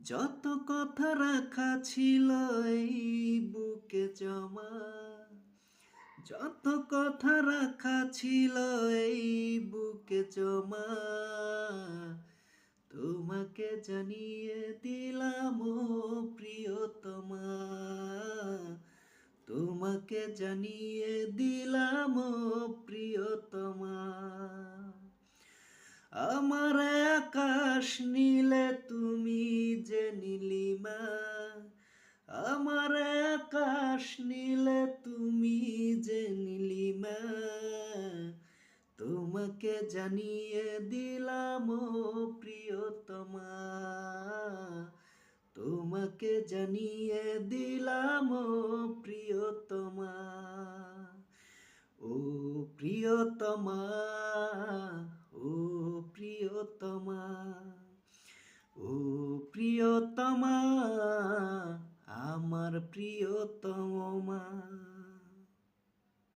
যত কথা রাখা ছিল এই বুকে জমা, যত কথা রাখা ছিল এই বুকে জমা, তোমাকে জানিয়ে দিলাম ও প্রিয়তমা, তোমাকে জানিয়ে দিলাম ও প্রিয়তমা। আমার আকাশ নীলে তুমি যে নীলিমা, আমার আকাশ নীলে তুমি যে নীলিমা, তোমাকে জানিয়ে দিলাম ও প্রিয়তমা, তোমাকে জানিয়ে দিলাম ও প্রিয়তমা। ও প্রিয়তমা, ও প্রিয়তমা, ও প্রিয়তমা, আমার প্রিয়তম